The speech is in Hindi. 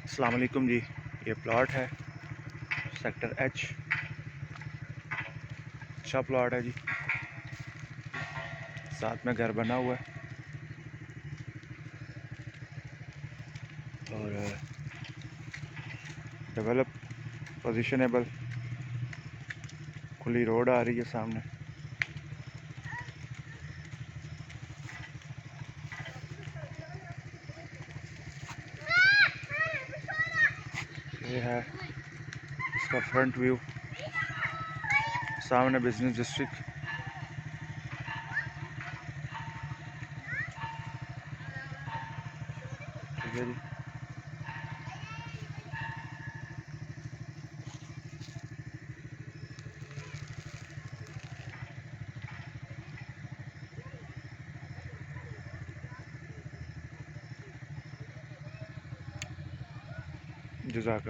अस्सलाम वालेकुम जी। ये प्लॉट है सेक्टर एच। अच्छा प्लॉट है जी, साथ में घर बना हुआ है और डेवलप पोजिशनेबल खुली रोड आ रही है सामने। ये है इसका फ्रंट व्यू, सामने बिजनेस डिस्ट्रिक्ट। ठीक है जी। जज़ाक